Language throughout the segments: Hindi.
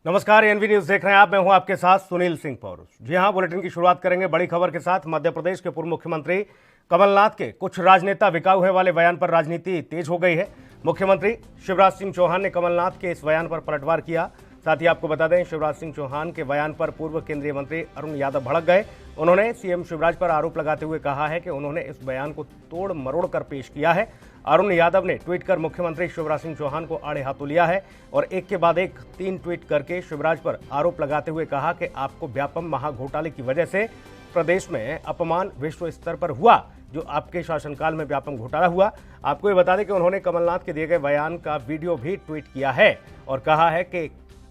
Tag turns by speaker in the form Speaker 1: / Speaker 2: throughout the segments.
Speaker 1: नमस्कार, एनवी न्यूज देख रहे हैं आप। मैं हूं आपके साथ सुनील सिंह पौरुष। जी हां, बुलेटिन की शुरुआत करेंगे बड़ी खबर के साथ। मध्य प्रदेश के पूर्व मुख्यमंत्री कमलनाथ के कुछ राजनेता बिकाऊ है वाले बयान पर राजनीति तेज हो गई है। मुख्यमंत्री शिवराज सिंह चौहान ने कमलनाथ के इस बयान पर पलटवार किया। साथ ही आपको बता दें, शिवराज सिंह चौहान के बयान पर पूर्व केंद्रीय मंत्री अरुण यादव भड़क गए। उन्होंने सीएम शिवराज पर आरोप लगाते हुए कहा है कि उन्होंने इस बयान को तोड़ मरोड़ कर पेश किया है। अरुण यादव ने ट्वीट कर मुख्यमंत्री शिवराज सिंह चौहान को आड़े हाथों लिया है और एक के बाद एक 3 ट्वीट करके शिवराज पर आरोप लगाते हुए कहा कि आपको व्यापम महाघोटाले की वजह से प्रदेश में अपमान विश्व स्तर पर हुआ, जो आपके शासनकाल में व्यापम घोटाला हुआ। आपको ये बता दें कि उन्होंने कमलनाथ के दिए गए बयान का वीडियो भी ट्वीट किया है और कहा है कि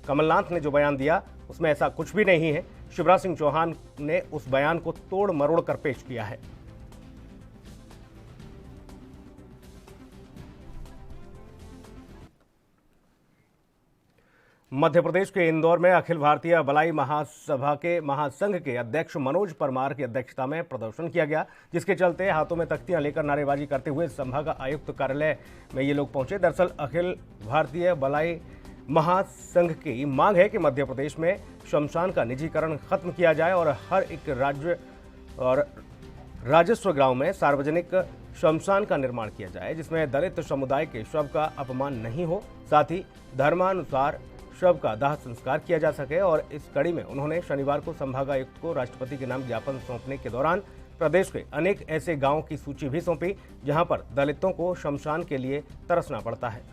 Speaker 1: कमलनाथ ने जो बयान दिया उसमें ऐसा कुछ भी नहीं है। शिवराज सिंह चौहान ने उस बयान को तोड़ मरोड़ कर पेश किया है। मध्य प्रदेश के इंदौर में अखिल भारतीय बलाई महासभा के महासंघ के अध्यक्ष मनोज परमार की अध्यक्षता में प्रदर्शन किया गया, जिसके चलते हाथों में तख्तियां लेकर नारेबाजी करते हुए संभाग आयुक्त कार्यालय में ये लोग पहुंचे। दरअसल अखिल भारतीय बलाई महासंघ की मांग है कि मध्य प्रदेश में शमशान का निजीकरण खत्म किया जाए और हर एक राज्य और राजस्व गांव में सार्वजनिक शमशान का निर्माण किया जाए, जिसमें दलित समुदाय के शव का अपमान नहीं हो, साथ ही धर्मानुसार शव का दाह संस्कार किया जा सके। और इस कड़ी में उन्होंने शनिवार को संभागायुक्त को राष्ट्रपति के नाम ज्ञापन सौंपने के दौरान प्रदेश के अनेक ऐसे गांवों की सूची भी सौंपी जहां पर दलितों को शमशान के लिए तरसना पड़ता है।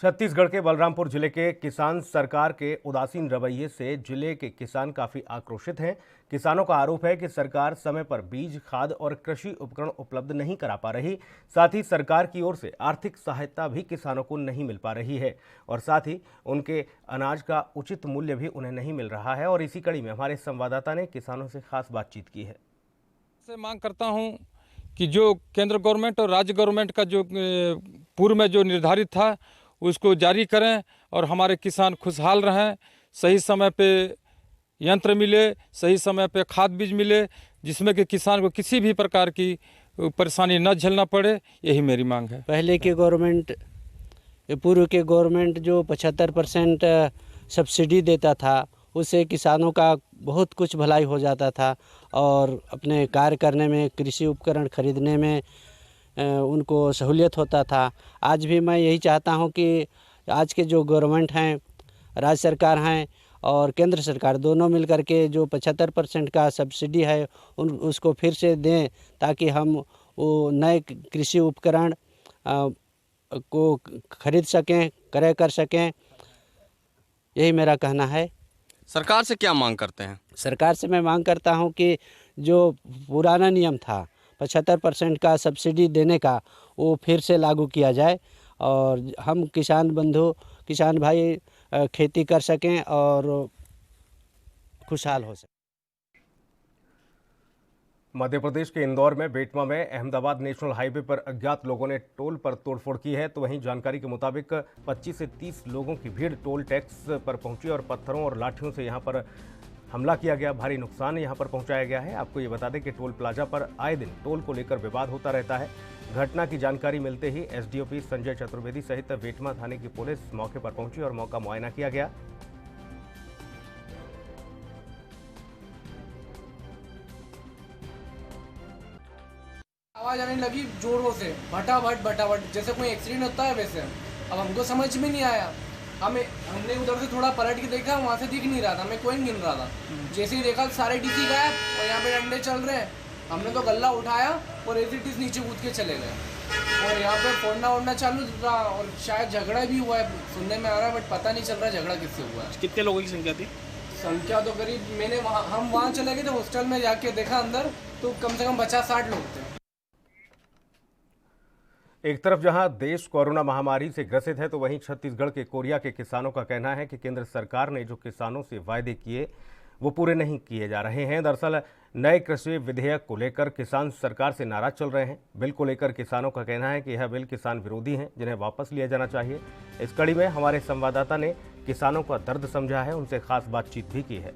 Speaker 1: छत्तीसगढ़ के बलरामपुर जिले के किसान सरकार के उदासीन रवैये से जिले के किसान काफी आक्रोशित हैं। किसानों का आरोप है कि सरकार समय पर बीज, खाद और कृषि उपकरण उपलब्ध नहीं करा पा रही। साथ ही सरकार की ओर से आर्थिक सहायता भी किसानों को नहीं मिल पा रही है और साथ ही उनके अनाज का उचित मूल्य भी उन्हें नहीं मिल रहा है। और इसी कड़ी में हमारे संवाददाता ने किसानों से खास बातचीत की है।
Speaker 2: मांग करता हूं कि जो केंद्र गवर्नमेंट और राज्य गवर्नमेंट का जो पूर्व में जो निर्धारित था उसको जारी करें और हमारे किसान खुशहाल रहें। सही समय पे यंत्र मिले, सही समय पे खाद बीज मिले, जिसमें कि किसान को किसी भी प्रकार की परेशानी न झेलना पड़े, यही मेरी मांग है।
Speaker 3: पहले के गवर्नमेंट, पूर्व के गवर्नमेंट जो 75% सब्सिडी देता था, उससे किसानों का बहुत कुछ भलाई हो जाता था और अपने कार्य करने में, कृषि उपकरण खरीदने में उनको सहूलियत होता था। आज भी मैं यही चाहता हूं कि आज के जो गवर्नमेंट हैं, राज्य सरकार हैं और केंद्र सरकार, दोनों मिलकर के जो 75% का सब्सिडी है उसको फिर से दें, ताकि हम वो नए कृषि उपकरण को खरीद सकें, क्रय कर सकें। यही मेरा कहना है।
Speaker 4: सरकार से क्या मांग करते हैं?
Speaker 3: सरकार से मैं मांग करता हूं कि जो पुराना नियम था 75% का सब्सिडी देने का, वो फिर से लागू किया जाए और हम किसान भाई खेती कर सकें और खुशहाल हो सकें।
Speaker 1: मध्य प्रदेश के इंदौर में बेटमा में अहमदाबाद नेशनल हाईवे पर अज्ञात लोगों ने टोल पर तोड़फोड़ की है। तो वहीं जानकारी के मुताबिक 25 से 30 लोगों की भीड़ टोल टैक्स पर पहुंची और पत्थरों और लाठियों से यहां पर हमला किया गया। भारी नुकसान यहां पर पहुंचाया गया है। आपको ये बता दें कि टोल प्लाजा पर आए दिन टोल को लेकर विवाद होता रहता है। घटना की जानकारी मिलते ही एसडीओपी संजय चतुर्वेदी सहित बेटमा थाने की पुलिस मौके पर पहुंची और मौका मुआयना किया गया।
Speaker 5: आवाज आने लगी जोरों से, भटाभट जैसे कोई एक्सीडेंट होता है वैसे। अब हमको समझ में नहीं आया। हमने उधर से थोड़ा पलट के देखा, वहाँ से दिख नहीं रहा था, मैं कोई गिन रहा था। जैसे ही देखा सारे डीसी गायब और यहाँ पे डंडे चल रहे हैं। हमने तो गल्ला उठाया और एसीटीस नीचे कूद के चले गए और यहाँ पे फोड़ना चालू रहा और शायद झगड़ा भी हुआ है, सुनने में आ रहा है, बट पता नहीं चल रहा झगड़ा किससे हुआ है।
Speaker 4: कितने लोगों की संख्या थी?
Speaker 5: संख्या तो करीब हम वहाँ चले गए थे हॉस्टल में, जाके देखा अंदर तो कम से कम 50-60 लोग थे।
Speaker 1: एक तरफ जहां देश कोरोना महामारी से ग्रसित है, तो वहीं छत्तीसगढ़ के कोरिया के किसानों का कहना है कि केंद्र सरकार ने जो किसानों से वायदे किए वो पूरे नहीं किए जा रहे हैं। दरअसल नए कृषि विधेयक को लेकर किसान सरकार से नाराज चल रहे हैं। बिल को लेकर किसानों का कहना है कि यह बिल किसान विरोधी हैं, जिन्हें वापस लिया जाना चाहिए। इस कड़ी में हमारे संवाददाता ने किसानों का दर्द समझा है, उनसे खास बातचीत भी की है।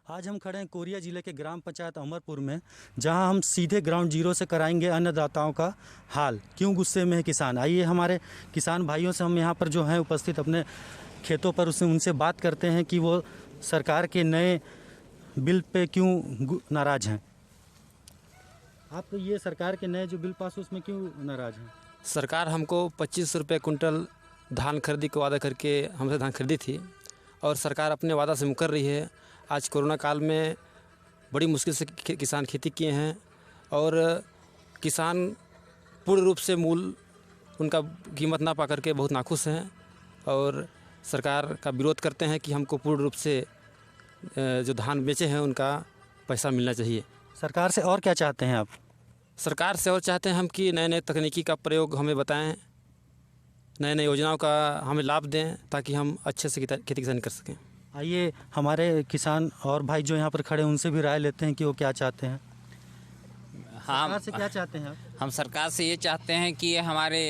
Speaker 6: आज हम खड़े हैं कोरिया ज़िले के ग्राम पंचायत अमरपुर में, जहां हम सीधे ग्राउंड जीरो से कराएंगे अन्नदाताओं का हाल। क्यों गुस्से में है किसान? आइए हमारे किसान भाइयों से हम यहां पर जो हैं उपस्थित अपने खेतों पर उनसे बात करते हैं कि वो सरकार के नए बिल पे क्यों नाराज़ हैं। आप ये सरकार के नए जो बिल पास उसमें क्यों नाराज़ हैं?
Speaker 7: सरकार हमको 25 रुपये कुंटल धान खरीदी का वादा करके हमसे धान खरीदी थी और सरकार अपने वादा से मुकर रही है। आज कोरोना काल में बड़ी मुश्किल से किसान खेती किए हैं और किसान पूर्ण रूप से मूल उनका कीमत ना पा करके बहुत नाखुश हैं और सरकार का विरोध करते हैं कि हमको पूर्ण रूप से जो धान बेचे हैं उनका पैसा मिलना चाहिए।
Speaker 6: सरकार से और क्या चाहते हैं आप?
Speaker 7: सरकार से और चाहते हैं हम कि नए नए तकनीकी का प्रयोग हमें बताएं, नए नए योजनाओं का हमें लाभ दें ताकि हम अच्छे से खेती किसानी कर सकें।
Speaker 6: आइए हमारे किसान और भाई जो यहाँ पर खड़े हैं उनसे भी राय लेते हैं कि वो क्या चाहते हैं। सरकार से क्या चाहते हैं आप?
Speaker 8: हम सरकार से ये चाहते हैं कि हमारे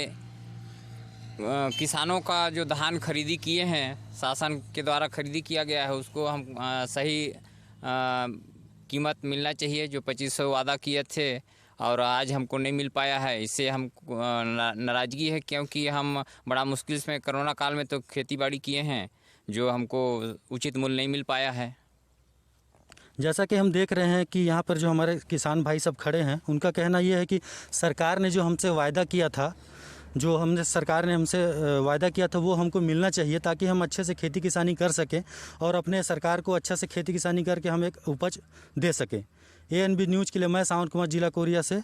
Speaker 8: किसानों का जो धान खरीदी किए हैं, शासन के द्वारा खरीदी किया गया है, उसको हम सही कीमत मिलना चाहिए। जो 2500 वादा किए थे और आज हमको नहीं मिल पाया है, इससे हम नाराज़गी है, क्योंकि हम बड़ा मुश्किल में कोरोना काल में तो खेती बाड़ी किए हैं, जो हमको उचित मूल्य नहीं मिल पाया है।
Speaker 6: जैसा कि हम देख रहे हैं कि यहाँ पर जो हमारे किसान भाई सब खड़े हैं, उनका कहना ये है कि सरकार ने जो हमसे वायदा किया था, सरकार ने हमसे वायदा किया था वो हमको मिलना चाहिए ताकि हम अच्छे से खेती किसानी कर सकें और अपने सरकार को अच्छा से खेती किसानी करके हम एक उपज दे सकें। ANB न्यूज़ के लिए मैं सावन कुमार, जिला कोरिया से।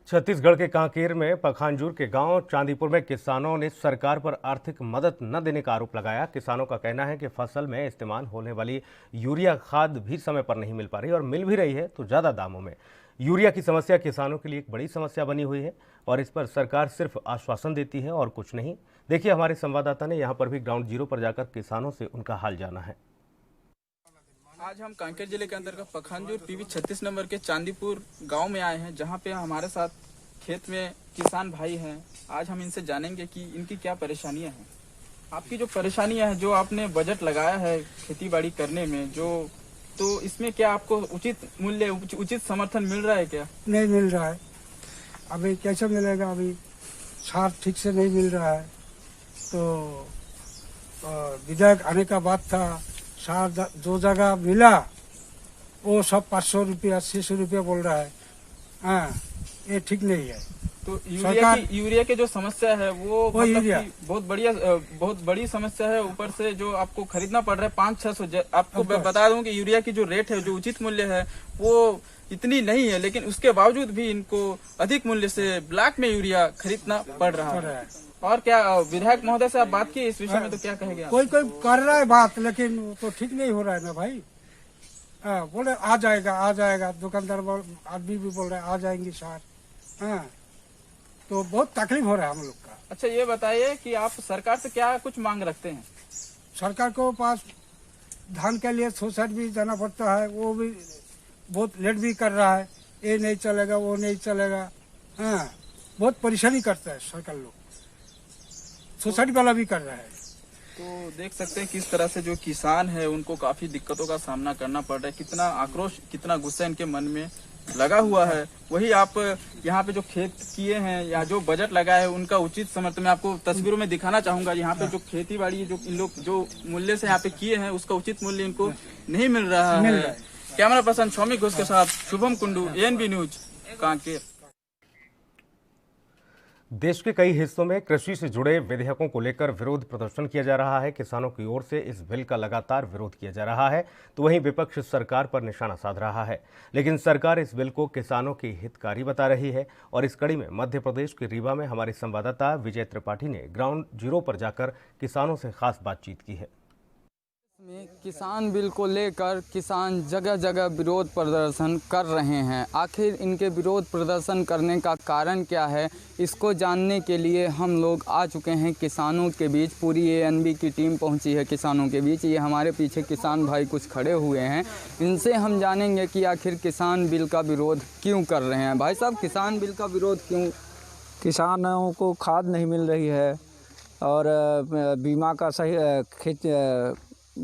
Speaker 1: छत्तीसगढ़ के कांकेर में पखानजूर के गांव चांदीपुर में किसानों ने सरकार पर आर्थिक मदद न देने का आरोप लगाया। किसानों का कहना है कि फसल में इस्तेमाल होने वाली यूरिया खाद भी समय पर नहीं मिल पा रही और मिल भी रही है तो ज़्यादा दामों में। यूरिया की समस्या किसानों के लिए एक बड़ी समस्या बनी हुई है और इस पर सरकार सिर्फ आश्वासन देती है और कुछ नहीं। देखिए हमारे संवाददाता ने यहाँ पर भी ग्राउंड जीरो पर जाकर किसानों से उनका हाल जाना है।
Speaker 9: आज हम कांकेर जिले के अंतर्गत पखानजूर PV 36 नंबर के चांदीपुर गांव में आए हैं, जहां पे हमारे साथ खेत में किसान भाई हैं। आज हम इनसे जानेंगे कि इनकी क्या परेशानियां हैं। आपकी जो परेशानियां हैं, जो आपने बजट लगाया है खेती बाड़ी करने में, तो इसमें क्या आपको उचित मूल्य, उचित समर्थन मिल रहा है क्या?
Speaker 10: नहीं मिल रहा है। अभी कैसे मिलेगा? अभी खाद ठीक से नहीं मिल रहा है। तो विधायक आने का बात था, खाद जो जगह मिला वो सब 500 रुपया 600 रुपया बोल रहा है। हाँ, ये ठीक नहीं है।
Speaker 9: तो यूरिया की जो समस्या है वो मतलब बहुत बड़ी समस्या है। ऊपर से जो आपको खरीदना पड़ रहा है 500-600। आपको बता दूं कि यूरिया की जो रेट है, जो उचित मूल्य है, वो इतनी नहीं है, लेकिन उसके बावजूद भी इनको अधिक मूल्य से ब्लैक में यूरिया खरीदना पड़ रहा है। और क्या विधायक महोदय से आप बात की इस विषय में, तो क्या कहेंगे?
Speaker 10: कोई कर रहा है बात, लेकिन तो ठीक नहीं हो रहा है ना भाई। बोले आ जाएगा। दुकानदार आदमी भी बोल रहे आ जाएंगे सार। हाँ, तो बहुत तकलीफ हो रहा है हम लोग का।
Speaker 9: अच्छा, ये बताइए कि आप सरकार से क्या कुछ मांग रखते हैं?
Speaker 10: सरकार को पास धान के लिए सोसाइटी भी जाना पड़ता है, वो भी बहुत लेट भी कर रहा है। ये नहीं चलेगा, वो नहीं चलेगा। हाँ, बहुत परेशानी करता है सरकार लोग। सोसाइटी वाला भी कर रहा है।
Speaker 9: तो देख सकते हैं किस तरह से जो किसान है उनको काफी दिक्कतों का सामना करना पड़ रहा है। कितना आक्रोश, कितना गुस्सा इनके मन में लगा हुआ है। वही आप यहाँ पे जो खेत किए हैं या जो बजट लगा है उनका उचित समर्थन मैं आपको तस्वीरों में दिखाना चाहूंगा। यहाँ पे जो खेती बाड़ी जो इन लोग जो मूल्य से यहाँ पे किए हैं उसका उचित मूल्य इनको नहीं मिल रहा है। कैमरा पर्सन स्वामी घोष के साथ शुभम कुंडू, ANB न्यूज, कांकेर।
Speaker 1: देश के कई हिस्सों में कृषि से जुड़े विधेयकों को लेकर विरोध प्रदर्शन किया जा रहा है। किसानों की ओर से इस बिल का लगातार विरोध किया जा रहा है, तो वहीं विपक्ष सरकार पर निशाना साध रहा है। लेकिन सरकार इस बिल को किसानों की हितकारी बता रही है और इस कड़ी में मध्य प्रदेश के रीवा में हमारे संवाददाता विजय त्रिपाठी ने ग्राउंड जीरो पर जाकर किसानों से खास बातचीत की है।
Speaker 11: में किसान बिल को लेकर किसान जगह जगह विरोध प्रदर्शन कर रहे हैं। आखिर इनके विरोध प्रदर्शन करने का कारण क्या है, इसको जानने के लिए हम लोग आ चुके हैं किसानों के बीच। पूरी ANB की टीम पहुंची है किसानों के बीच। ये हमारे पीछे किसान भाई कुछ खड़े हुए हैं, इनसे हम जानेंगे कि आखिर किसान बिल का विरोध क्यों कर रहे हैं। भाई साहब, किसान बिल का विरोध क्यों?
Speaker 12: किसानों को खाद नहीं मिल रही है और बीमा का सही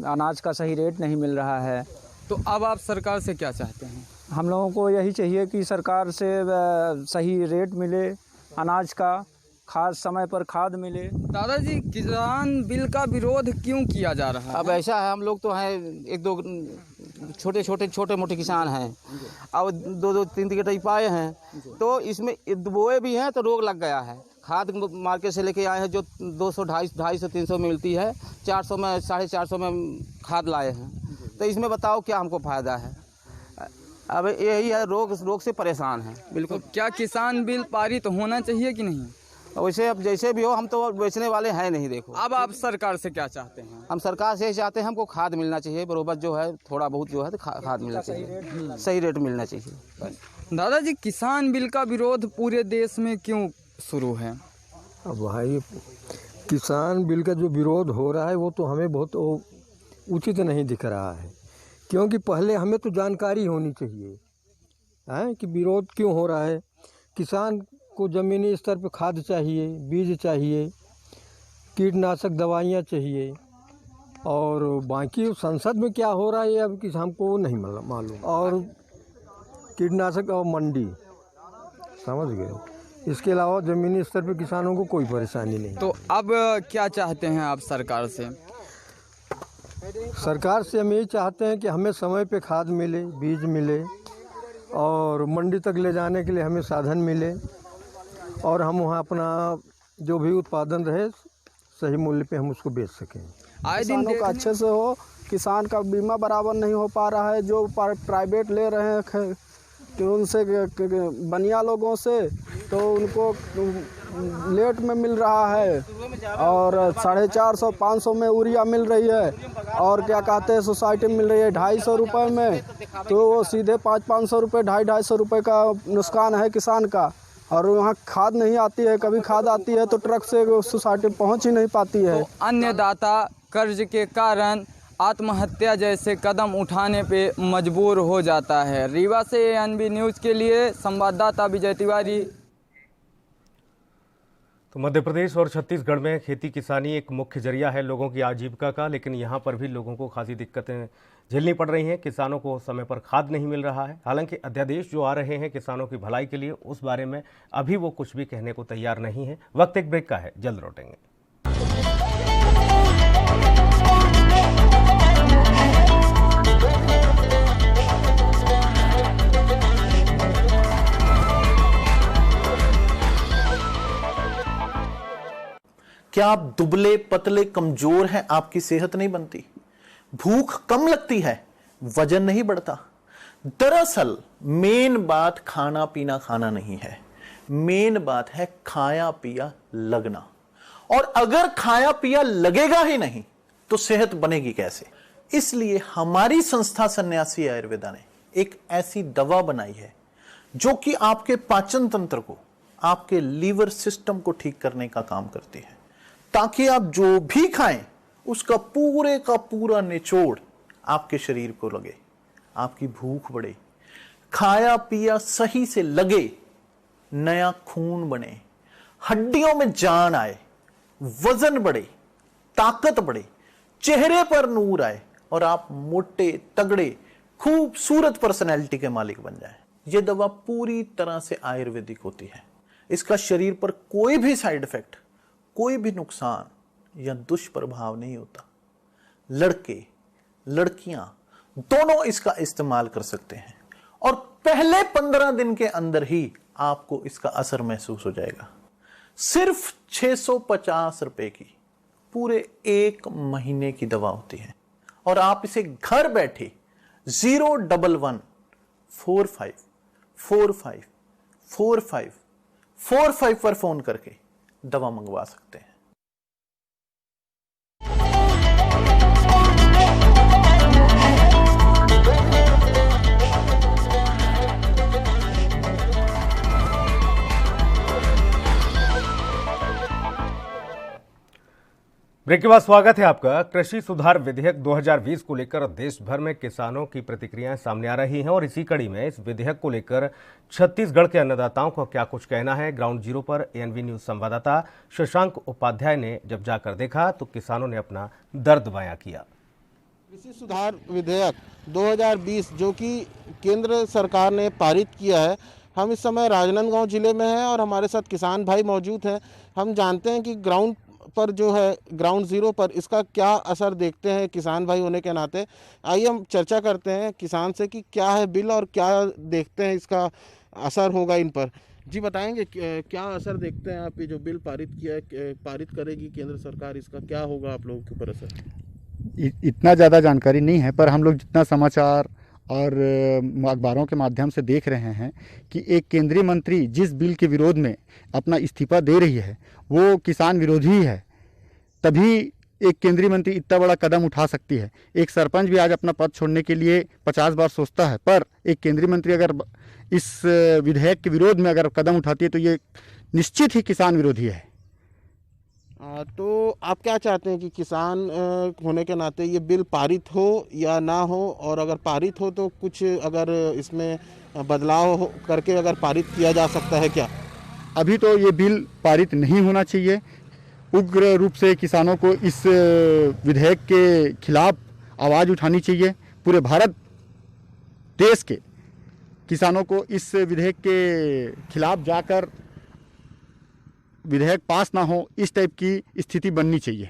Speaker 12: अनाज का सही रेट नहीं मिल रहा है।
Speaker 11: तो अब आप सरकार से क्या चाहते हैं?
Speaker 12: हम लोगों को यही चाहिए कि सरकार से सही रेट मिले, अनाज का खाद समय पर खाद मिले।
Speaker 11: दादाजी, किसान बिल का विरोध क्यों किया जा रहा है?
Speaker 3: अब ऐसा है, हम लोग तो हैं एक दो छोटे मोटे किसान हैं, अब दो तीन कटाई पाए हैं, तो इसमें बोए भी हैं तो रोग लग गया है। खाद मार्केट से लेके आए हैं जो 200 250 300 में मिलती है, 400 में 450 में खाद लाए हैं, तो इसमें बताओ क्या हमको फ़ायदा है? अब यही है, रोग से परेशान हैं बिल्कुल।
Speaker 11: तो क्या किसान बिल पारित होना चाहिए कि नहीं?
Speaker 3: वैसे अब जैसे भी हो, हम तो बेचने वाले हैं नहीं। देखो,
Speaker 11: अब आप सरकार से क्या चाहते हैं?
Speaker 3: हम सरकार से चाहते हैं हमको खाद मिलना चाहिए बरोबर, जो है थोड़ा बहुत जो है तो खाद मिलना चाहिए, सही रेट मिलना चाहिए।
Speaker 11: दादाजी, किसान बिल का विरोध पूरे देश में क्यों शुरू है?
Speaker 13: अब भाई, किसान बिल का जो विरोध हो रहा है वो तो हमें बहुत उचित नहीं दिख रहा है, क्योंकि पहले हमें तो जानकारी होनी चाहिए है कि विरोध क्यों हो रहा है। किसान को ज़मीनी स्तर पर खाद चाहिए, बीज चाहिए, कीटनाशक दवाइयाँ चाहिए, और बाकी संसद में क्या हो रहा है ये अब किस हमको नहीं मालूम। और कीटनाशक और मंडी, समझ गए, इसके अलावा ज़मीनी स्तर पर किसानों को कोई परेशानी नहीं।
Speaker 11: तो अब क्या चाहते हैं आप सरकार से?
Speaker 13: सरकार से हम यही चाहते हैं कि हमें समय पे खाद मिले, बीज मिले, और मंडी तक ले जाने के लिए हमें साधन मिले, और हम वहाँ अपना जो भी उत्पादन रहे सही मूल्य पे हम उसको बेच सकें।
Speaker 12: आए दिन का अच्छे से हो, किसान का बीमा बराबर नहीं हो पा रहा है, जो प्राइवेट ले रहे हैं तो उनसे बनिया लोगों से तो उनको लेट में मिल रहा है, और 450 500 में यूरिया मिल रही है, और क्या कहते हैं सोसाइटी में मिल रही है 250 रुपये में, तो वो सीधे 500 रुपये 250 रुपये का नुकसान है किसान का। और वहाँ खाद नहीं आती है, कभी खाद आती है तो ट्रक से सोसाइटी पहुँच ही नहीं पाती है।
Speaker 11: तो अन्नदाता कर्ज के कारण आत्महत्या जैसे कदम उठाने पे मजबूर हो जाता है। रीवा से एएनबी न्यूज़ के लिए संवाददाता विजय तिवारी।
Speaker 1: तो मध्य प्रदेश और छत्तीसगढ़ में खेती किसानी एक मुख्य जरिया है लोगों की आजीविका का, लेकिन यहाँ पर भी लोगों को खासी दिक्कतें झेलनी पड़ रही हैं। किसानों को समय पर खाद नहीं मिल रहा है। हालांकि अध्यादेश जो आ रहे हैं किसानों की भलाई के लिए, उस बारे में अभी वो कुछ भी कहने को तैयार नहीं है। वक्त एक ब्रेक का है, जल्द लौटेंगे।
Speaker 14: क्या आप दुबले पतले कमजोर हैं? आपकी सेहत नहीं बनती, भूख कम लगती है, वजन नहीं बढ़ता? दरअसल मेन बात खाना पीना खाना नहीं है, मेन बात है खाया पिया लगना। और अगर खाया पिया लगेगा ही नहीं तो सेहत बनेगी कैसे? इसलिए हमारी संस्था सन्यासी आयुर्वेदा ने एक ऐसी दवा बनाई है जो कि आपके पाचन तंत्र को, आपके लीवर सिस्टम को ठीक करने का काम करती है, ताकि आप जो भी खाएं उसका पूरे का पूरा निचोड़ आपके शरीर को लगे, आपकी भूख बढ़े, खाया पिया सही से लगे, नया खून बने, हड्डियों में जान आए, वजन बढ़े, ताकत बढ़े, चेहरे पर नूर आए और आप मोटे तगड़े खूबसूरत पर्सनैलिटी के मालिक बन जाएं। यह दवा पूरी तरह से आयुर्वेदिक होती है। इसका शरीर पर कोई भी साइड इफेक्ट, कोई भी नुकसान या दुष्प्रभाव नहीं होता। लड़के लड़कियां दोनों इसका इस्तेमाल कर सकते हैं और पहले 15 दिन के अंदर ही आपको इसका असर महसूस हो जाएगा। सिर्फ 650 रुपए की पूरे 1 महीने की दवा होती है और आप इसे घर बैठे 011 45 45 45 45 पर फोन करके दवा मंगवा सकते हैं।
Speaker 1: ब्रेक के बाद स्वागत है आपका। कृषि सुधार विधेयक 2020 को लेकर देश भर में किसानों की प्रतिक्रियाएं सामने आ रही हैं और इसी कड़ी में इस विधेयक को लेकर छत्तीसगढ़ के अन्नदाताओं को क्या कुछ कहना है, ग्राउंड जीरो पर एएनबी न्यूज संवाददाता शशांक उपाध्याय ने जब जाकर देखा तो किसानों ने अपना दर्द बयां किया।
Speaker 15: कृषि सुधार विधेयक 2020 जो कि केंद्र सरकार ने पारित किया है, हम इस समय राजनांदगांव जिले में हैं और हमारे साथ किसान भाई मौजूद हैं। हम जानते हैं कि ग्राउंड पर जो है, ग्राउंड जीरो पर इसका क्या असर देखते हैं किसान भाई होने के नाते। आइए हम चर्चा करते हैं किसान से कि क्या है बिल और क्या देखते हैं इसका असर होगा इन पर। जी बताएंगे क्या असर देखते हैं आप, ये जो बिल पारित किया है, पारित करेगी केंद्र सरकार, इसका क्या होगा आप लोगों के ऊपर असर?
Speaker 16: इतना ज़्यादा जानकारी नहीं है, पर हम लोग जितना समाचार और अखबारों के माध्यम से देख रहे हैं कि एक केंद्रीय मंत्री जिस बिल के विरोध में अपना इस्तीफा दे रही है वो किसान विरोधी है, तभी एक केंद्रीय मंत्री इतना बड़ा कदम उठा सकती है। एक सरपंच भी आज अपना पद छोड़ने के लिए 50 बार सोचता है, पर एक केंद्रीय मंत्री अगर इस विधेयक के विरोध में अगर कदम उठाती है तो ये निश्चित ही किसान विरोधी है।
Speaker 15: तो आप क्या चाहते हैं कि किसान होने के नाते ये बिल पारित हो या ना हो, और अगर पारित हो तो कुछ अगर इसमें बदलाव करके अगर पारित किया जा सकता है क्या?
Speaker 16: अभी तो ये बिल पारित नहीं होना चाहिए। उग्र रूप से किसानों को इस विधेयक के खिलाफ आवाज़ उठानी चाहिए। पूरे भारत देश के किसानों को इस विधेयक के खिलाफ जाकर विधेयक पास ना हो, इस टाइप की स्थिति बननी चाहिए।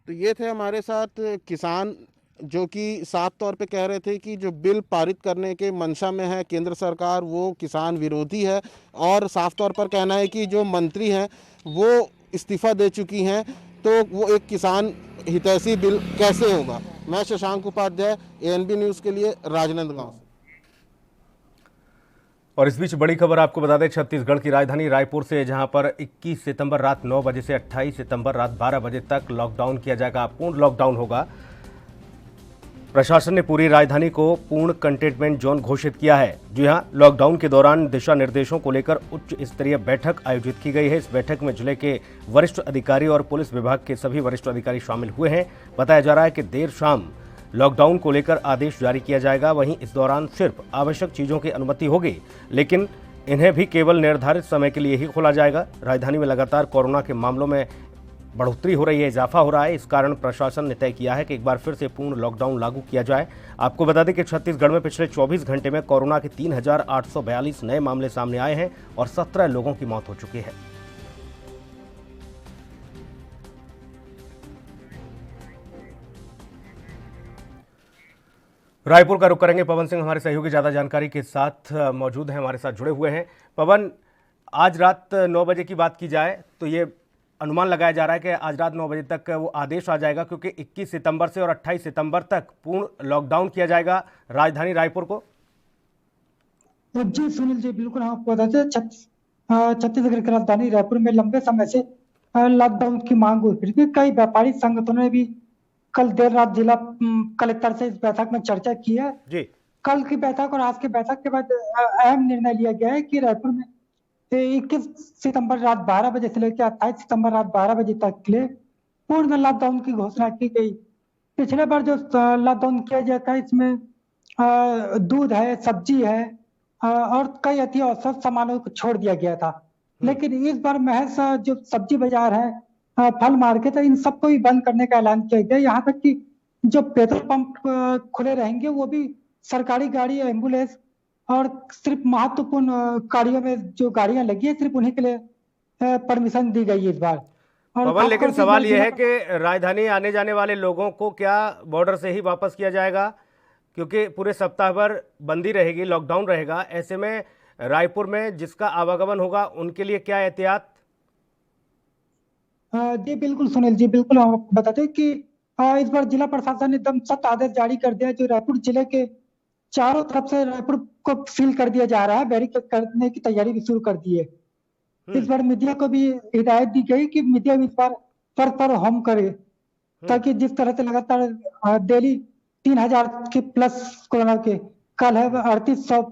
Speaker 15: तो ये थे हमारे साथ किसान जो कि साफ तौर पे कह रहे थे कि जो बिल पारित करने के मंशा में है केंद्र सरकार, वो किसान विरोधी है, और साफ तौर पर कहना है कि जो मंत्री हैं वो इस्तीफा दे चुकी हैं, तो वो एक किसान हितैषी बिल कैसे होगा। मैं शशांक उपाध्याय, ANB न्यूज़ के लिए राजनांदगांव से।
Speaker 1: और इस बीच बड़ी खबर आपको बता दें छत्तीसगढ़ की राजधानी रायपुर से, जहां पर 21 सितंबर रात 9 बजे से 28 सितंबर रात 12 बजे तक लॉकडाउन किया जाएगा। पूर्ण लॉकडाउन होगा। प्रशासन ने पूरी राजधानी को पूर्ण कंटेनमेंट जोन घोषित किया है। जी हां, लॉकडाउन के दौरान दिशा निर्देशों को लेकर उच्च स्तरीय बैठक आयोजित की गई है। इस बैठक में जिले के वरिष्ठ अधिकारी और पुलिस विभाग के सभी वरिष्ठ अधिकारी शामिल हुए हैं। बताया जा रहा है कि देर शाम लॉकडाउन को लेकर आदेश जारी किया जाएगा। वहीं इस दौरान सिर्फ आवश्यक चीजों की अनुमति होगी, लेकिन इन्हें भी केवल निर्धारित समय के लिए ही खोला जाएगा। राजधानी में लगातार कोरोना के मामलों में बढ़ोतरी हो रही है, इजाफा हो रहा है। इस कारण प्रशासन ने तय किया है कि एक बार फिर से पूर्ण लॉकडाउन लागू किया जाए। आपको बता दें कि छत्तीसगढ़ में पिछले 24 घंटे में कोरोना के 3,842 नए मामले सामने आए हैं और 17 लोगों की मौत हो चुकी है। रायपुर का रुख करेंगे। पवन सिंह हमारे सहयोगी ज्यादा जानकारी के साथ मौजूद हैं, हमारे साथ जुड़े हुए हैं। पवन, आज रात 9 बजे की बात की जाए तो ये अनुमान लगाया जा रहा है कि आज रात 9 बजे तक वो आदेश आ जाएगा, क्योंकि 21 सितंबर से और 28 सितंबर तक पूर्ण लॉकडाउन किया जाएगा राजधानी रायपुर को।
Speaker 17: जी सुनील जी, बिल्कुल हम आपको बताते हैं छत्तीसगढ़ की राजधानी रायपुर में लंबे समय से लॉकडाउन की मांग हुई, फिर भी कई व्यापारी संगठनों ने भी कल देर रात जिला कलेक्टर से इस बैठक में चर्चा की है।
Speaker 1: जी।
Speaker 17: कल की बैठक और आज की बैठक के बाद अहम निर्णय लिया गया है कि रायपुर में 21 सितंबर रात 12 बजे से लेकर 28 सितंबर रात 12 बजे तक के लिए पूर्ण लॉकडाउन की घोषणा की गई। पिछले बार जो लॉकडाउन किया गया था, इसमें दूध है, सब्जी है और कई अति औसत सामानों को छोड़ दिया गया था, लेकिन इस बार महज जो सब्जी बाजार है, फल मार्केट है, इन सबको भी बंद करने का ऐलान किया गया। यहाँ तक कि जो पेट्रोल पंप खुले रहेंगे वो भी सरकारी गाड़ी, एम्बुलेंस और सिर्फ महत्वपूर्ण गाड़ियों में जो गाड़ियां लगी है सिर्फ उन्हीं के लिए परमिशन दी गई है इस बार।
Speaker 1: पवन, लेकिन सवाल यह है कि राजधानी आने जाने वाले लोगों को क्या बॉर्डर से ही वापस किया जाएगा, क्योंकि पूरे सप्ताह भर बंदी रहेगी, लॉकडाउन रहेगा। ऐसे में रायपुर में जिसका आवागमन होगा उनके लिए क्या एहतियात?
Speaker 17: जी बिल्कुल सुनील जी, बिल्कुल हम आपको बताते हैं कि इस बार जिला प्रशासन ने एकदम सख्त आदेश जारी कर दिया है। जो रायपुर जिले के चारों तरफ से रायपुर को सील कर दिया जा रहा है, बैरिकेड करने की तैयारी भी शुरू कर दी है। इस बार मीडिया को भी हिदायत दी गई कि मीडिया भी इस बार पर होम करे, ताकि जिस तरह से लगातार डेली 3000 के प्लस कोरोना के, कल है 3800,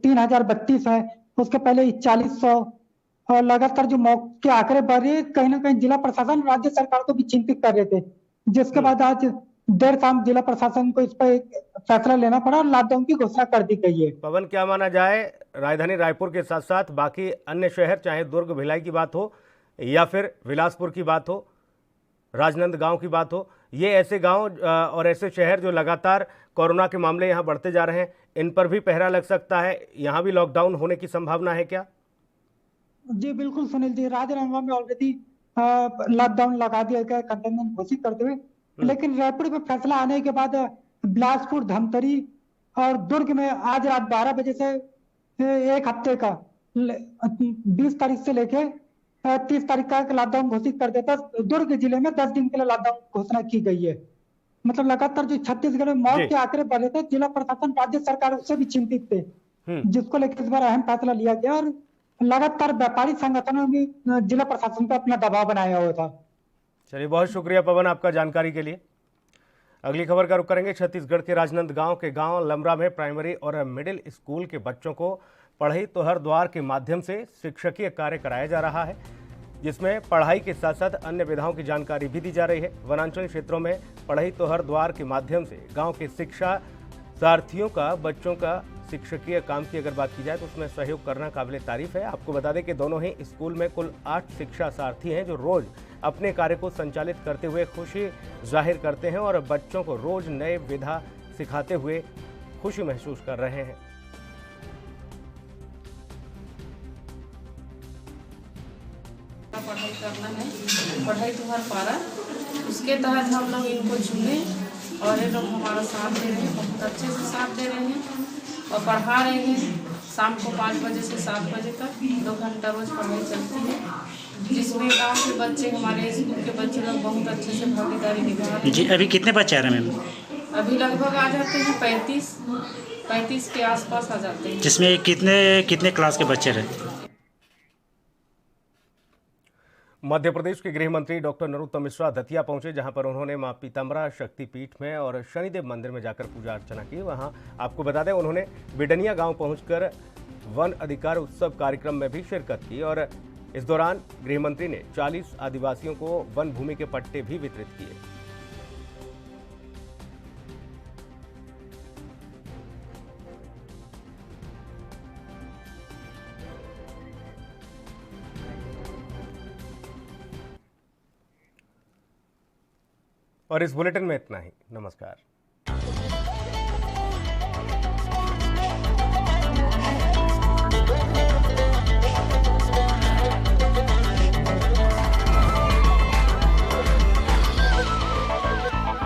Speaker 17: 3032 है, उसके पहले 4000 और लगातार जो मौत के आंकड़े बढ़ रहे हैं, कहीं ना कहीं जिला प्रशासन राज्य सरकार को भी चिंतित कर रहे थे, जिसके बाद आज देर शाम जिला प्रशासन को इस पर फैसला लेना पड़ा और लॉकडाउन की घोषणा कर दी गई है।
Speaker 1: पवन, क्या माना जाए, राजधानी रायपुर के साथ साथ बाकी अन्य शहर, चाहे दुर्ग भिलाई की बात हो या फिर बिलासपुर की बात हो, राजनांदगांव की बात हो, ये ऐसे गांव और ऐसे शहर जो लगातार कोरोना के मामले यहाँ बढ़ते जा रहे हैं, इन पर भी पहरा लग सकता है। यहाँ भी लॉकडाउन होने की संभावना है क्या?
Speaker 17: जी बिल्कुल सुनील जी, राजनांदगांव में ऑलरेडी लॉकडाउन लगा दिया गया, कंटेनमेंट घोषित करते हुए, लेकिन रायपुर में फैसला आने के बाद बिलासपुर, धमतरी और दुर्ग में आज रात 12 बजे से एक हफ्ते का 20 तारीख से लेके 30 तारीख का लॉकडाउन घोषित कर देता। दुर्ग जिले में 10 दिन के लिए लॉकडाउन घोषणा की गई है। मतलब लगातार जो छत्तीसगढ़ में मौत के आंकड़े बढ़ रहे थे, जिला प्रशासन, राज्य सरकार उससे भी चिंतित थे, जिसको लेकर इस बार अहम फैसला लिया गया और लगातार व्यापारी संगठनों ने जिला प्रशासन पर अपना दबाव बनाया हुआ था।
Speaker 1: चलिए, बहुत शुक्रिया पवन आपका जानकारी के लिए। अगली खबर का रुख करेंगे छत्तीसगढ़ के राजनांदगांव के गांव लमरा में प्राइमरी और मिडिल स्कूल के बच्चों को पढ़ई तो हर द्वार के माध्यम से शिक्षकीय कार्य कराया जा रहा है, जिसमें पढ़ाई के साथ साथ अन्य विधाओं की जानकारी भी दी जा रही है। वनांचल क्षेत्रों में पढ़ई तो हर द्वार के माध्यम से गाँव के शिक्षा सारथियों का बच्चों का शिक्षकीय काम की अगर बात की जाए तो उसमें सहयोग करना काबिल तारीफ है। आपको बता दें कि दोनों ही स्कूल में कुल 8 शिक्षा सारथी हैं जो रोज अपने कार्य को संचालित करते हुए खुशी जाहिर करते हैं और बच्चों को रोज नए विधा सिखाते हुए खुशी महसूस कर रहे हैं।
Speaker 18: पढ़ाई करना है, पढ़ाई तो हर पारा, उसके तहत हम लोग इनको चुने और ये लोग हमारा साथ दे रहे हैं, बहुत अच्छे से साथ दे रहे हैं और पढ़ा रहे हैं। शाम को 5 बजे से 7 बजे तक 2 घंटा रोज पढ़ाई चलती है, जिसमें गांव के बच्चे, हमारे स्कूल के बच्चे लोग बहुत अच्छे से भागीदारी निभा रहे हैं।
Speaker 19: जी, अभी कितने बच्चे आ रहे हैं मैम?
Speaker 18: अभी लगभग आ जाते हैं 35 के आसपास आ जाते हैं।
Speaker 19: जिसमें कितने क्लास के बच्चे रहते हैं?
Speaker 1: मध्य प्रदेश के गृह मंत्री डॉक्टर नरोत्तम मिश्रा दतिया पहुंचे, जहां पर उन्होंने मां पीताम्बरा शक्तिपीठ में और शनिदेव मंदिर में जाकर पूजा अर्चना की। वहां आपको बता दें उन्होंने बिडनिया गांव पहुंचकर वन अधिकार उत्सव कार्यक्रम में भी शिरकत की और इस दौरान गृह मंत्री ने 40 आदिवासियों को वन भूमि के पट्टे भी वितरित किए। और इस बुलेटिन में इतना ही। नमस्कार।